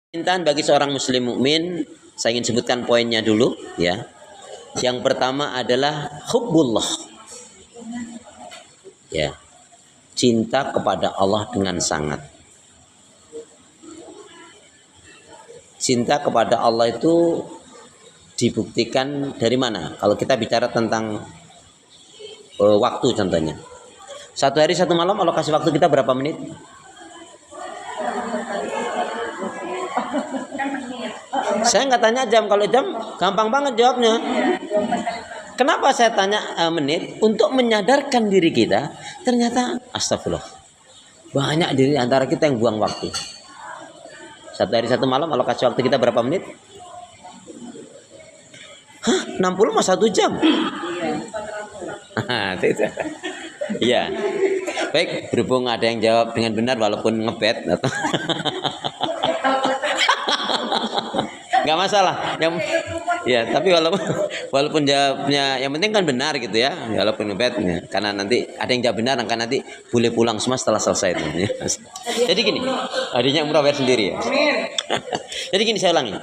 Permintaan bagi seorang muslim mukmin, saya ingin sebutkan poinnya dulu ya. Yang pertama adalah hubbullah. Ya. Cinta kepada Allah dengan sangat. Cinta kepada Allah itu dibuktikan dari mana? Kalau kita bicara tentang waktu contohnya. Satu hari satu malam Allah kasih waktu kita berapa menit? Saya nggak tanya jam, kalau jam gampang banget jawabnya. Kenapa saya tanya menit? Untuk menyadarkan diri kita, ternyata astagfirullah, banyak diri antara kita yang buang waktu. Satu hari satu malam Allah kasih waktu kita berapa menit? 60 mah 1 jam. Iya. Baik, berhubung ada yang jawab dengan benar walaupun ngebet atau nggak masalah, yang ya, tapi walaupun jawabnya yang penting kan benar gitu ya, walaupun ngebet ya. Karena nanti ada yang jawab benar, kan nanti boleh pulang semua setelah selesai itu ya. Jadi gini, adanya umrah bayar sendiri ya. Jadi gini, saya ulangi,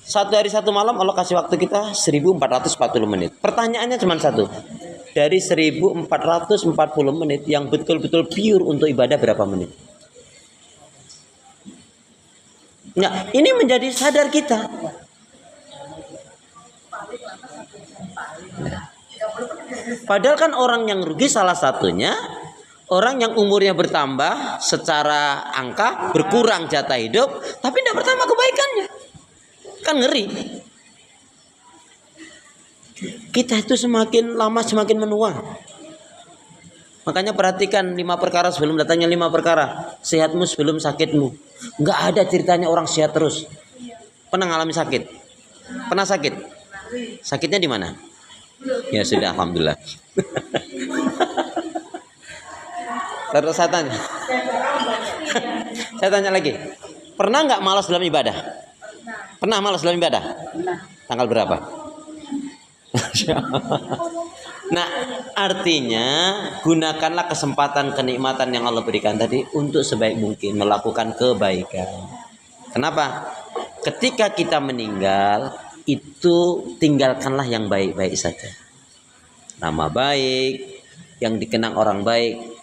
satu hari satu malam Allah kasih waktu kita 1440 menit. Pertanyaannya cuma satu, dari 1440 menit yang betul-betul pure untuk ibadah berapa menit? Nah, ini menjadi sadar kita. Padahal kan orang yang rugi salah satunya orang yang umurnya bertambah secara angka, berkurang jatah hidup, tapi tidak bertambah kebaikannya. Kan ngeri. Kita itu semakin lama semakin menua. Makanya perhatikan 5 perkara sebelum datangnya 5 perkara. Sehatmu sebelum sakitmu. Enggak ada ceritanya orang sehat terus. Pernah ngalami sakit? Pernah sakit? Sakitnya di mana? Ya sudah, alhamdulillah. Terus saya tanya. Saya tanya lagi. Pernah nggak malas dalam ibadah? Pernah malas dalam ibadah? Tanggal berapa? Nah, artinya gunakanlah kesempatan kenikmatan yang Allah berikan tadi untuk sebaik mungkin melakukan kebaikan. Kenapa? Ketika kita meninggal, itu tinggalkanlah yang baik-baik saja. Nama baik, yang dikenang orang baik.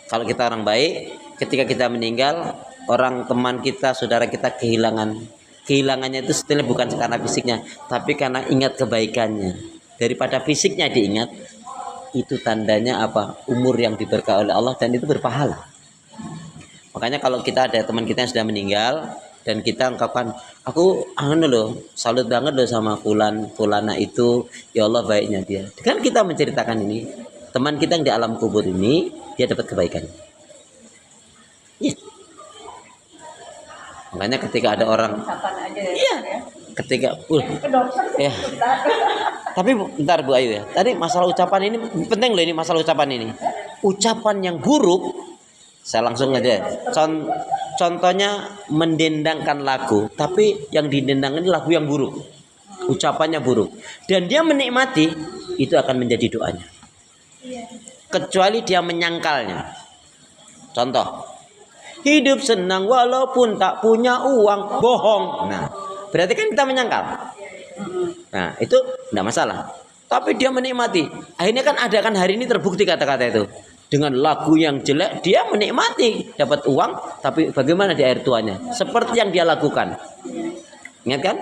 Kalau kita orang baik, ketika kita meninggal, orang teman kita, saudara kita kehilangannya itu sebenarnya bukan karena fisiknya, tapi karena ingat kebaikannya. Daripada fisiknya diingat, itu tandanya apa? Umur yang diberkahi oleh Allah dan itu berpahala. Makanya kalau kita ada teman kita yang sudah meninggal dan kita ungkapkan, aku salut banget loh sama fulana itu, ya Allah baiknya dia. Kan kita menceritakan ini, teman kita yang di alam kubur ini dia dapat kebaikan. Ya. Makanya ketika ada orang, iya, ketika ya. Tapi bentar Bu Ayu ya. Tadi masalah ucapan ini penting loh, ini masalah ucapan ini. Ucapan yang buruk, saya langsung aja. Contohnya mendendangkan lagu, tapi yang didendangkan ini lagu yang buruk. Ucapannya buruk. Dan dia menikmati, itu akan menjadi doanya. Kecuali dia menyangkalnya. Contoh, hidup senang walaupun tak punya uang, bohong. Nah, berarti kan kita menyangkal. Nah, itu tidak masalah. Tapi dia menikmati. Akhirnya kan ada kan hari ini terbukti kata-kata itu. Dengan lagu yang jelek, dia menikmati. Dapat uang, tapi bagaimana di air tuanya? Seperti yang dia lakukan. Ingat kan?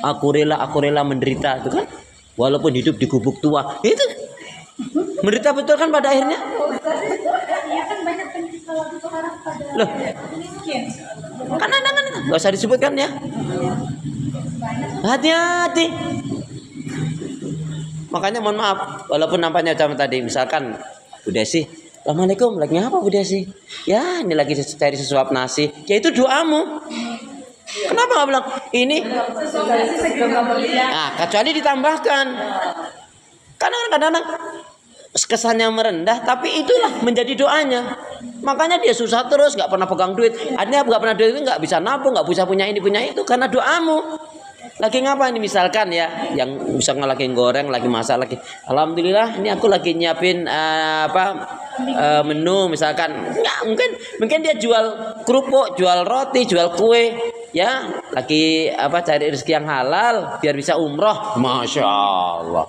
Aku rela menderita. Itu kan? Walaupun hidup di gubuk tua. Itu menderita betul kan pada akhirnya? Loh, kan ada kan? Gak usah disebutkan ya. Hati-hati. Makanya mohon maaf, walaupun nampaknya macam tadi, misalkan Bu Desi, Assalamualaikum, lagi apa Bu Desi? Ya, ini lagi cari sesuap nasi. Ya itu doamu. Kenapa nggak bilang ini? Nah, kecuali ditambahkan. Karena kadang-kadang kesannya merendah, tapi itulah menjadi doanya. Makanya dia susah terus, nggak pernah pegang duit. Artinya nggak pernah duit itu nggak bisa nabung, nggak bisa punya ini punya itu karena doamu. Lagi ngapa ini misalkan ya, yang misalnya lagi goreng, lagi masak, lagi alhamdulillah ini aku lagi nyiapin menu misalkan. Nggak, mungkin dia jual kerupuk, jual roti, jual kue. ya lagi cari rezeki yang halal biar bisa umroh, masya Allah.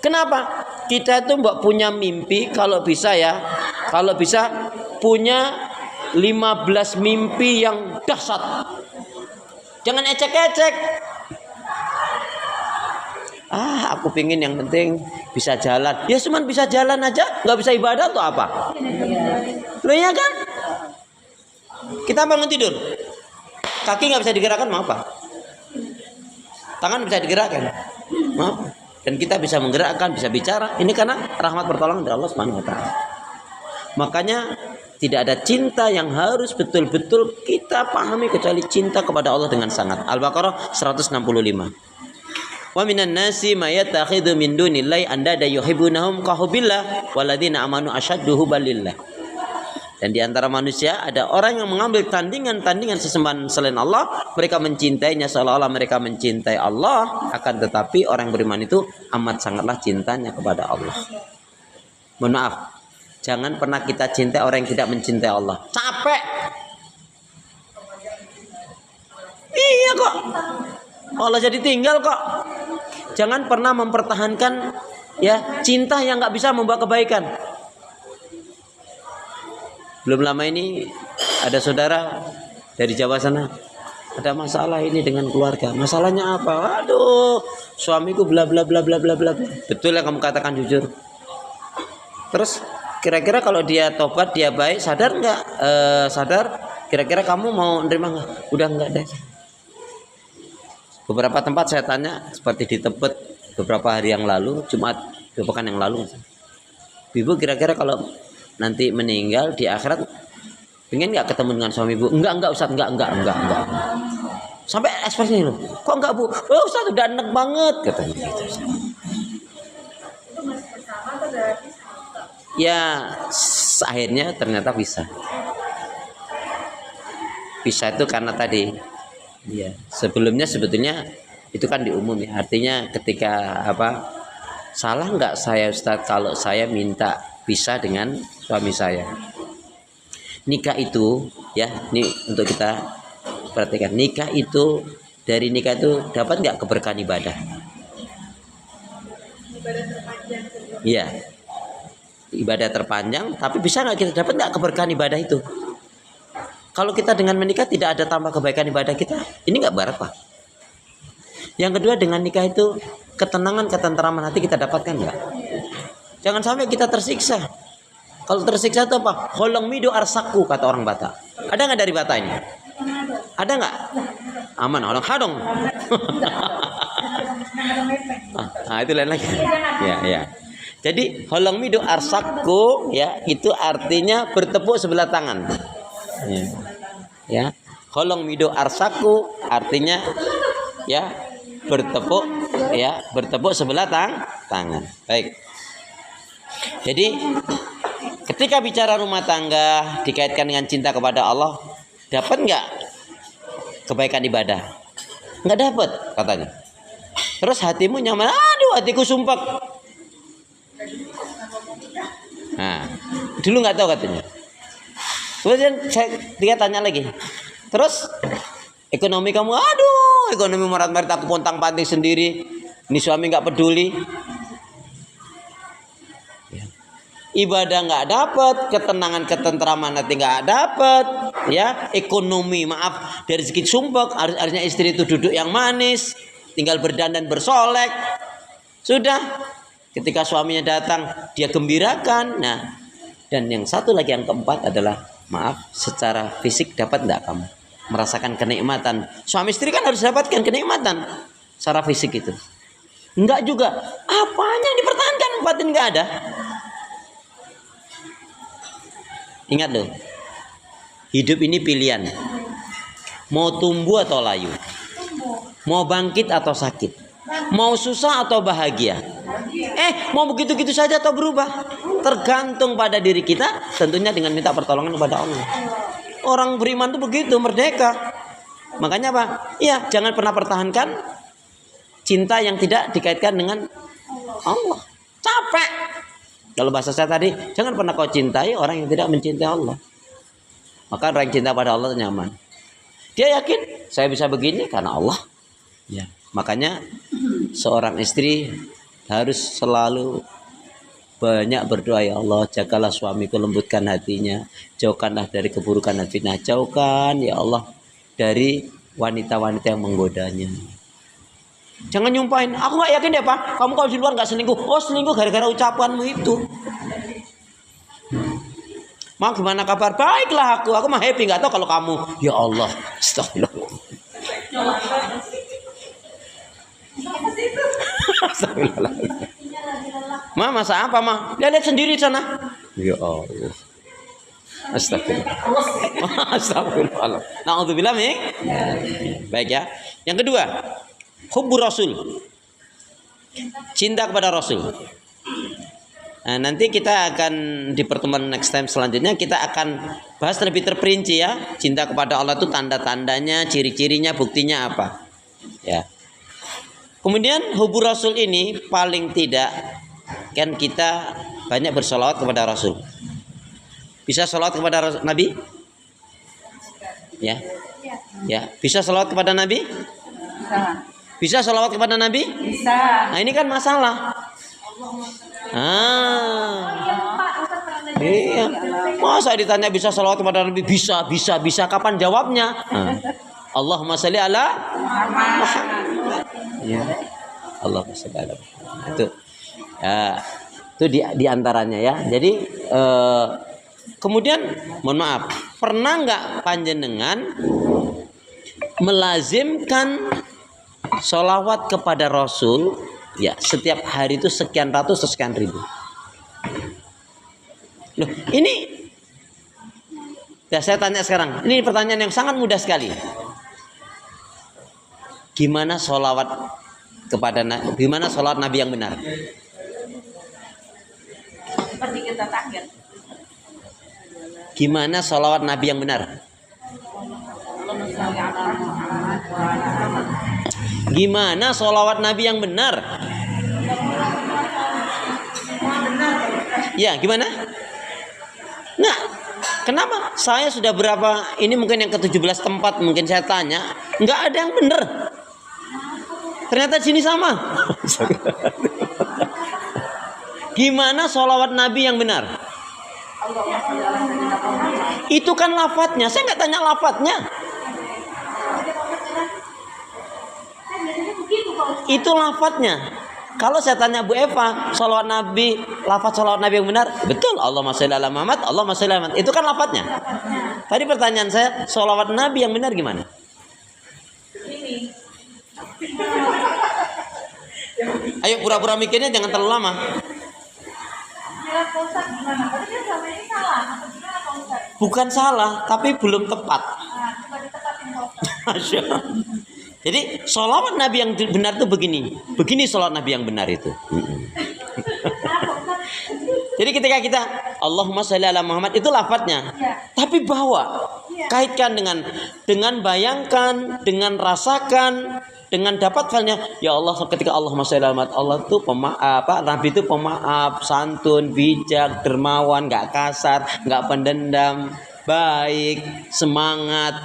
Kenapa? Kita tuh mbak punya mimpi kalau bisa punya 15 mimpi yang dahsyat. Jangan ecek-ecek. Aku pingin yang penting bisa jalan. Ya cuman bisa jalan aja, nggak bisa ibadah atau apa? Loh ya kan? Kita bangun tidur, kaki nggak bisa digerakkan, mau apa? Tangan bisa digerakkan, mau apa? Dan kita bisa menggerakkan, bisa bicara. Ini karena rahmat pertolongan dari Allah Subhanahu wa taala. Makanya tidak ada cinta yang harus betul-betul kita pahami kecuali cinta kepada Allah dengan sangat. Al-Baqarah 165. Wa minan nasi may yattakhidhu min dunillahi andada yuhibbunahum ka hubbillah walladzina amanu ashaddu hubban lillah. Dan di antara manusia ada orang yang mengambil tandingan-tandingan sesembahan selain Allah, mereka mencintainya seolah-olah mereka mencintai Allah, akan tetapi orang beriman itu amat sangatlah cintanya kepada Allah. Mohon maaf, jangan pernah kita cintai orang yang tidak mencintai Allah. Capek. Iya kok. Allah jadi tinggal kok. Jangan pernah mempertahankan ya cinta yang nggak bisa membawa kebaikan. Belum lama ini ada saudara dari Jawa sana, ada masalah ini dengan keluarga. Masalahnya apa? Aduh, suamiku bla bla bla bla bla bla. Betul yang kamu katakan, jujur. Terus kira-kira kalau dia tobat, dia baik, sadar nggak? Sadar. Kira-kira kamu mau nerima nggak? Udah nggak deh. Beberapa tempat saya tanya, seperti di Tebet beberapa hari yang lalu, Jumat pekan yang lalu. Ibu kira-kira kalau nanti meninggal di akhirat pengen nggak ketemu dengan suami ibu? Enggak Ustaz, enggak. Sampai ekspresinya loh, kok enggak bu? Oh Ustaz udah enak banget katanya gitu. Ya akhirnya ternyata bisa itu karena tadi ya sebelumnya sebetulnya itu kan di umum ya, artinya ketika salah nggak saya Ustaz kalau saya minta pisah dengan suami saya. Nikah itu ya, ini untuk kita perhatikan, nikah itu, dari nikah itu dapat nggak keberkahan ibadah? Iya, ibadah terpanjang, tapi bisa nggak kita dapat nggak keberkahan ibadah itu? Kalau kita dengan menikah tidak ada tambah kebaikan ibadah kita, ini nggak berapa. Yang kedua, dengan nikah itu ketenangan, ketentraman hati kita dapatkan nggak? Jangan sampai kita tersiksa. Kalau tersiksa itu apa? Holong mido arsaku, kata orang Batak. Ada nggak dari Batak ini? Ada nggak? Aman, holong hadong. Itu lain lagi. Ya. Jadi holong mido arsaku ya itu artinya bertepuk sebelah tangan. Ya. Holong mido arsaku artinya ya bertepuk sebelah tangan. Baik. Jadi ketika bicara rumah tangga dikaitkan dengan cinta kepada Allah, dapat nggak kebaikan ibadah? Nggak dapat katanya. Terus hatimu nyaman, aduh hatiku sumpek. Nah, dulu nggak tahu katanya. Kemudian dia tanya lagi. Terus ekonomi kamu, aduh ekonomi marat-marit, aku pontang-panting sendiri. Ini suami nggak peduli. Ibadah nggak dapat, ketenangan ketentraman hati nggak dapat, ya ekonomi dari sedikit sumpek, harusnya istri itu duduk yang manis, tinggal berdandan bersolek, sudah ketika suaminya datang dia gembirakan. Nah, dan yang satu lagi yang keempat adalah secara fisik dapat nggak kamu merasakan kenikmatan? Suami istri kan harus dapatkan kenikmatan secara fisik itu, enggak juga. Apanya yang dipertahankan, batin nggak ada. Ingat loh, hidup ini pilihan. Mau tumbuh atau layu, mau bangkit atau sakit, mau susah atau bahagia. Mau begitu-gitu saja atau berubah, tergantung pada diri kita, tentunya dengan minta pertolongan kepada Allah. Orang beriman itu begitu, merdeka. Makanya apa? Ya, jangan pernah pertahankan cinta yang tidak dikaitkan dengan Allah. Capek. Kalau bahasa saya tadi, jangan pernah kau cintai orang yang tidak mencintai Allah. Maka orang yang cinta pada Allah nyaman. Dia yakin saya bisa begini karena Allah. Ya, makanya seorang istri harus selalu banyak berdoa, ya Allah, jagalah suamiku, lembutkan hatinya, jauhkanlah dari keburukan dan fitnah, jauhkan ya Allah dari wanita-wanita yang menggodanya. Jangan nyumpahin, aku nggak yakin deh Pak, kamu kalau di luar nggak selingkuh. Oh selingkuh gara-gara ucapanmu itu. Mak gimana kabar? Baiklah aku mah happy, nggak tahu kalau kamu. Ya Allah, astagfirullah. Astagfirullah. Ma masak apa ma? Lihat sendiri sana. Ya Allah. Astagfirullah. Astagfirullah. Na'udzubillah min. Baik ya. Yang kedua, hubbur Rasul. Cinta kepada Rasul. Nah, nanti kita akan di pertemuan next time selanjutnya kita akan bahas lebih terperinci ya. Cinta kepada Allah itu tanda-tandanya, ciri-cirinya, buktinya apa. Ya. Kemudian hubbur Rasul ini paling tidak kan kita banyak bersolawat kepada Rasul. Bisa solawat kepada Nabi? Ya. Ya, bisa solawat kepada Nabi? Bisa solawat kepada Nabi? Bisa. Nah ini kan masalah. Iya. Masa ditanya bisa salawat kepada Nabi? Bisa. Kapan jawabnya? Allahumma sholli ala Muhammad. Ya. Allahumma sholli ala Muhammad. Itu di antaranya ya. Jadi kemudian mohon maaf, pernah nggak panjenengan melazimkan sholawat kepada Rasul? Ya, setiap hari itu sekian ratus atau sekian ribu. Loh, ini ya saya tanya sekarang. Ini pertanyaan yang sangat mudah sekali. Gimana sholawat Nabi yang benar? Seperti kita tahiyat. Gimana sholawat Nabi yang benar? Gimana sholawat Nabi yang benar? Ya, gimana? Nah, kenapa? Saya sudah berapa, ini mungkin yang ke-17 tempat mungkin saya tanya, nggak ada yang benar. Ternyata sini sama. Gimana sholawat Nabi yang benar? Itu kan lafadznya, saya nggak tanya lafadznya. Itu lafadznya. Kalau saya tanya Bu Eva, sholawat Nabi, lafadz sholawat Nabi yang benar, betul. Allahumma sholli ala Muhammad, Allahumma sholli ala Muhammad. Itu kan lafadznya. Tadi pertanyaan saya, sholawat Nabi yang benar gimana? Ini. Ayo pura-pura mikirnya jangan terlalu lama. Bukan salah, tapi belum tepat. Masya Allah. Jadi sholawat Nabi yang benar itu begini. Begini sholawat Nabi yang benar itu. Jadi ketika kita Allahumma sholli ala Muhammad itu lafadznya. Tapi bawa, kaitkan dengan bayangkan, dengan rasakan, dengan dapat filenya. Ya Allah, ketika Allahumma sholli ala Muhammad, Allah itu pemaaf, Nabi itu pemaaf, santun, bijak, dermawan, enggak kasar, enggak pendendam, baik, semangat.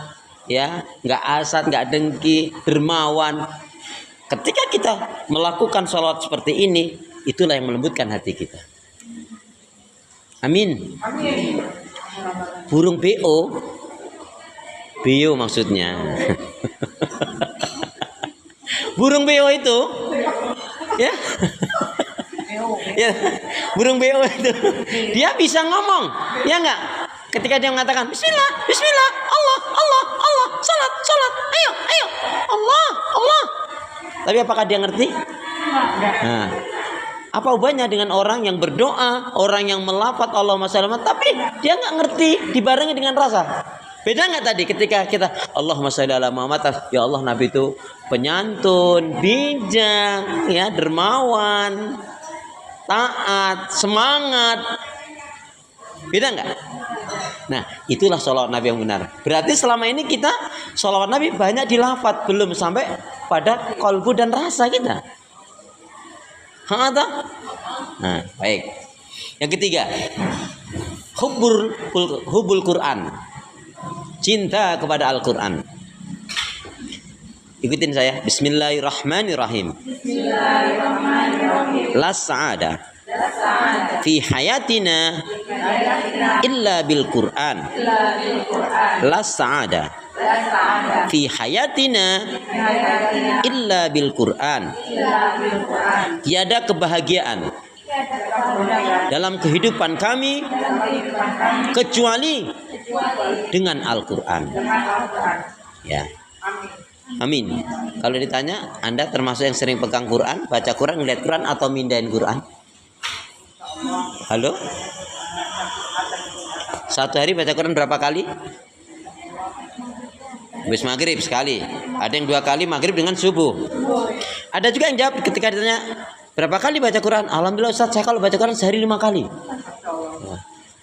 Ya, nggak asat, nggak dengki, dermawan. Ketika kita melakukan sholawat seperti ini, itulah yang melembutkan hati kita. Amin. Amin. Burung BO maksudnya. Burung BO itu, ya, ya, burung BO itu, dia bisa ngomong, ya nggak? Ketika dia mengatakan Bismillah, Bismillah, Allah, salat, ayo, Allah. Tapi apakah dia ngerti? Nah, apa hubungannya dengan orang yang berdoa, orang yang melafaz Allahumma sholli ala Muhammad, tapi dia nggak ngerti dibarengi dengan rasa? Beda nggak tadi ketika kita Allahumma sholli ala Muhammad, ya Allah Nabi itu penyantun, bijak, ya, dermawan, taat, semangat. Beda nggak? Nah, itulah sholawat Nabi yang benar. Berarti selama ini kita sholawat Nabi banyak dilafaz, belum sampai pada kolbu dan rasa kita. Nah, baik. Yang ketiga, hubbul Quran. Cinta kepada Al-Quran. Ikutin saya. Bismillahirrahmanirrahim. La sa'ada fi hayatina illa bil Qur'an. La sa'ada fi hayatina illa bil Qur'an. Tiada kebahagiaan dalam kehidupan kami kecuali dengan Al-Qur'an. Ya. Amin. Kalau ditanya, Anda termasuk yang sering pegang Quran, baca Quran, ngeliat Quran atau mindahin Quran? Halo? Satu hari baca Quran berapa kali? Habis maghrib sekali. Ada yang 2 kali maghrib dengan subuh. Ada juga yang jawab ketika ditanya berapa kali baca Quran? Alhamdulillah Ustaz, saya kalau baca Quran sehari 5 kali.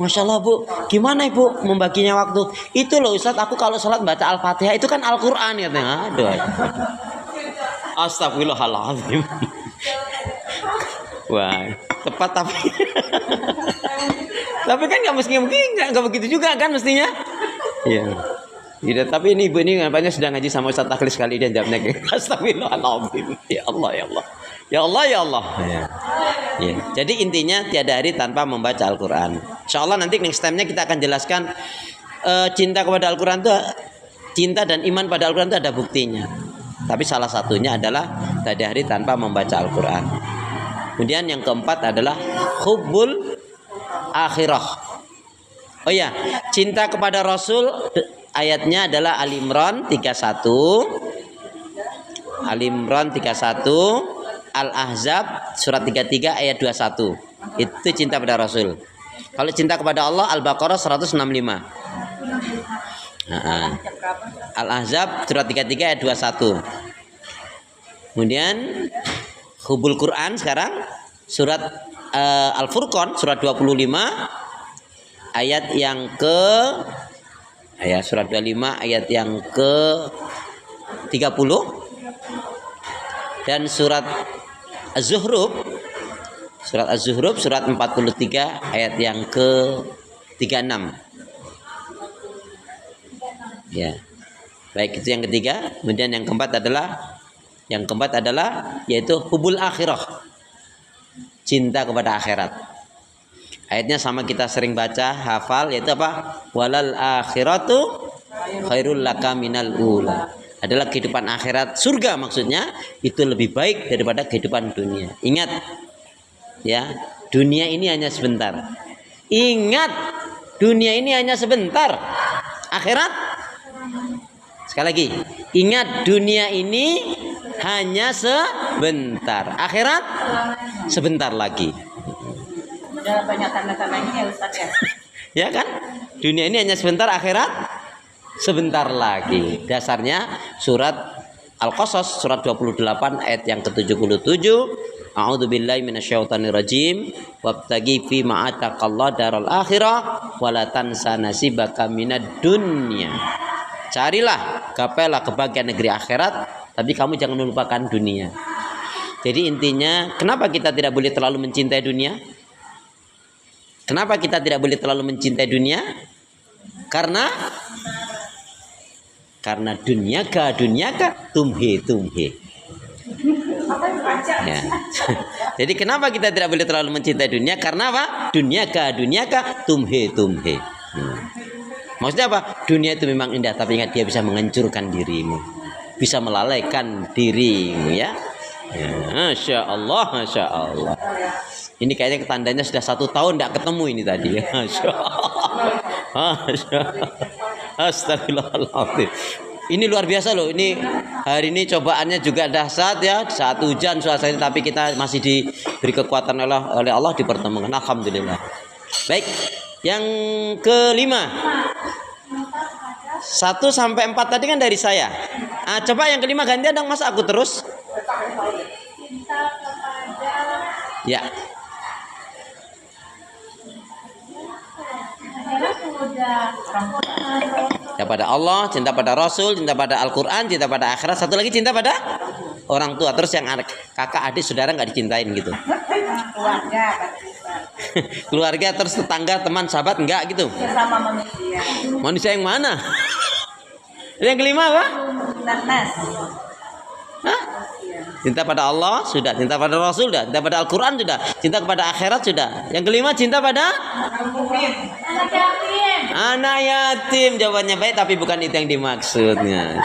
Masya Allah Bu, gimana Ibu membaginya waktu? Itu loh Ustaz, aku kalau sholat baca Al-Fatihah itu kan Al-Quran katanya. Aduh. Astagfirullahaladzim. Wah, tepat tapi. Tapi kan nggak nggak begitu juga kan mestinya. Iya. Tidak, tapi ini ibu ini nampaknya sudah ngaji sama Ustaz Takhlis sekali dia jawabnya kayak astagfirullahaladzim. Ya Allah ya Allah. Ya Allah ya Allah. Ya. Ya. Jadi intinya tiada hari tanpa membaca Al-Quran. Insya Allah nanti next time-nya kita akan jelaskan cinta kepada Al-Quran itu, cinta dan iman pada Al-Quran itu ada buktinya. Tapi salah satunya adalah tiada hari tanpa membaca Al-Quran. Kemudian yang keempat adalah hubbul akhirah. Oh ya, cinta kepada Rasul ayatnya adalah Al-Imran 31. Al-Imran 31, Al-Ahzab surat 33 ayat 21. Itu cinta pada Rasul. Kalau cinta kepada Allah Al-Baqarah 165. Al-Ahzab surat 33 ayat 21. Kemudian hubul Quran sekarang surat Al-Furqan surat 25 ayat yang ke surat 25 ayat yang ke 30 dan surat Az-Zuhruf surat 43 ayat yang ke 36. Ya. Baik, itu yang ketiga. Kemudian yang keempat adalah yaitu hubul akhirah. Cinta kepada akhirat. Ayatnya sama kita sering baca, hafal, yaitu apa? Walal akhiratu khairul laka minal ula. Adalah kehidupan akhirat, surga maksudnya, itu lebih baik daripada kehidupan dunia. Ingat ya, dunia ini hanya sebentar. Ingat, dunia ini hanya sebentar. Akhirat, sekali lagi, ingat dunia ini hanya sebentar. Akhirat sebentar lagi. Udah banyak tanda-tandanya ya Ustaz ya. Ya kan? Dunia ini hanya sebentar, akhirat sebentar lagi. Dasarnya surat Al-Qasas surat 28 ayat yang ke-77. A'udzubillahi minasyaitonirrajim. Wabtagi fi ma ataqallahu daral akhirah wa la tansa nasibaka minad dunya. Carilah, gapailah kebahagiaan negeri akhirat, tapi kamu jangan melupakan dunia. Jadi intinya, kenapa kita tidak boleh terlalu mencintai dunia? Kenapa kita tidak boleh terlalu mencintai dunia? Karena dunyaka tumhe. Ya. Jadi kenapa kita tidak boleh terlalu mencintai dunia? Karena apa? Dunyaka tumhe. Maksudnya apa? Dunia itu memang indah, tapi ingat dia bisa menghancurkan dirimu, bisa melalaikan dirimu ya. Ya, Masya Allah. Ini kayaknya tandanya sudah 1 tahun tidak ketemu ini tadi ya. Masya Allah. Astagfirullahaladzim. Ini luar biasa loh. Ini hari ini cobaannya juga dahsyat ya. Saat hujan suasana, tapi kita masih diberi kekuatan oleh Allah, dipertemukan. Alhamdulillah. Baik, yang kelima. 1 sampai 4 tadi kan dari saya. Coba yang kelima gantian dong, masa aku terus? Ya. Cinta pada Allah, cinta pada Rasul, cinta pada Al-Quran, cinta pada akhirat. Satu lagi cinta pada orang tua. Terus yang kakak, adik, saudara nggak dicintain gitu. Keluarga, terus tetangga, teman, sahabat enggak gitu. Sama manusia. Manusia yang mana? Yang kelima apa? Hah? Cinta pada Allah sudah, cinta pada Rasul sudah, cinta pada Al-Quran sudah, cinta kepada akhirat sudah. Yang kelima cinta pada anak yatim. Jawabannya baik, tapi bukan itu yang dimaksudnya.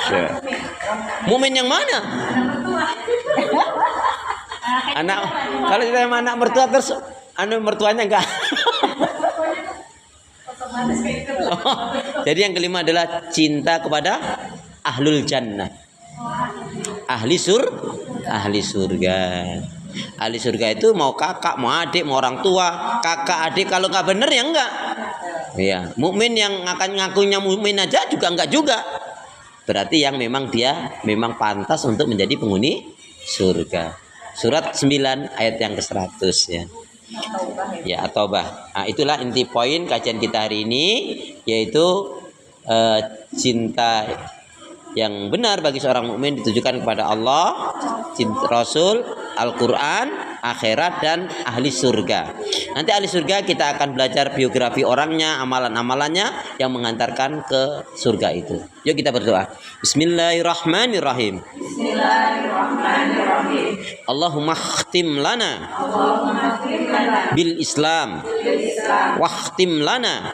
Mukmin yang mana? Anak, kalau kita sama anak mertua terus mertuanya enggak. Jadi yang kelima adalah cinta kepada ahlul jannah. Ahli surga. Ahli surga itu mau kakak, mau adik, mau orang tua. Kakak, adik kalau nggak bener ya enggak. Ya, mukmin yang akan ngakunya mukmin aja juga enggak juga. Berarti yang memang dia memang pantas untuk menjadi penghuni surga. Surat 9 ayat yang ke-100 ya. Ya, At-Taubah. Nah, itulah inti poin kajian kita hari ini, yaitu cinta yang benar bagi seorang mukmin ditujukan kepada Allah, cinta Rasul, Al-Quran, akhirat, dan ahli surga. Nanti ahli surga kita akan belajar biografi orangnya, amalan-amalannya yang mengantarkan ke surga itu. Yuk kita berdoa. Bismillahirrahmanirrahim. Allahumma khtim lana bil Islam, wakhtim lana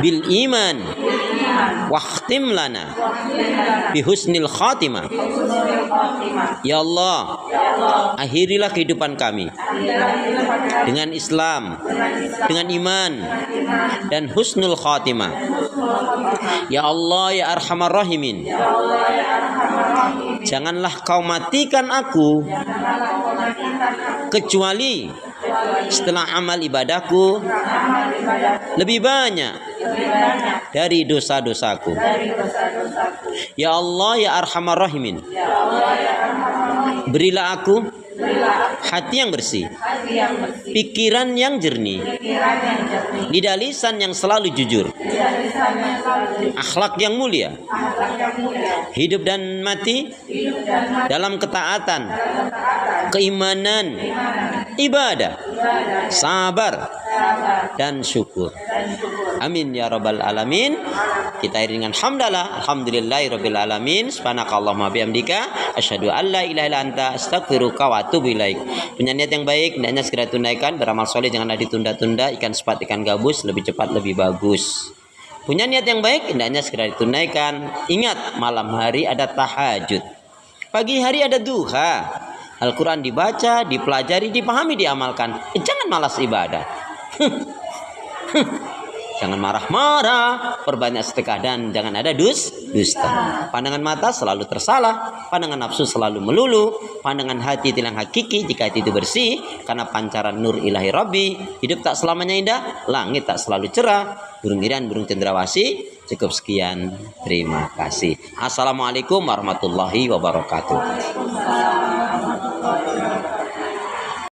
bil iman, wakhtim lana bihusnil khatimah. Ya Allah, akhirilah kehidupan kami dengan Islam, dengan iman, dan husnul khatimah. Ya Allah, ya Arhamar Rahimin, janganlah kau matikan aku kecuali setelah amal ibadahku lebih banyak dari dosa-dosaku. Ya Allah, ya Arhamar Rahimin, berilah aku hati yang bersih, pikiran yang jernih, lidah lisan yang selalu jujur, akhlak yang mulia, hidup dan mati dalam ketaatan, keimanan, ibadah, sabar, dan syukur. Amin ya rabbal alamin. Kita iringi dengan hamdalah, alhamdulillahirabbil alamin. Subhanakallahumma bihamdika asyhadu an la ilaha illa anta astaghfiruka wa atubu ilaik. Punya niat yang baik, hendaknya segera tunaikan. Beramal soleh janganlah ditunda-tunda. Ikan sepat, ikan gabus, lebih cepat lebih bagus. Punya niat yang baik, hendaknya segera ditunaikan. Ingat, malam hari ada tahajud, pagi hari ada duha. Al-Quran dibaca, dipelajari, dipahami, diamalkan. Jangan malas ibadah. Jangan marah-marah, perbanyak sedekah, dan jangan ada dusta. Pandangan mata selalu tersalah, pandangan nafsu selalu melulu, pandangan hati tilang hakiki jika hati itu bersih, karena pancaran nur ilahi Rabbi. Hidup tak selamanya indah, langit tak selalu cerah, burung irian, burung cendrawasih. Cukup sekian, terima kasih. Assalamualaikum warahmatullahi wabarakatuh.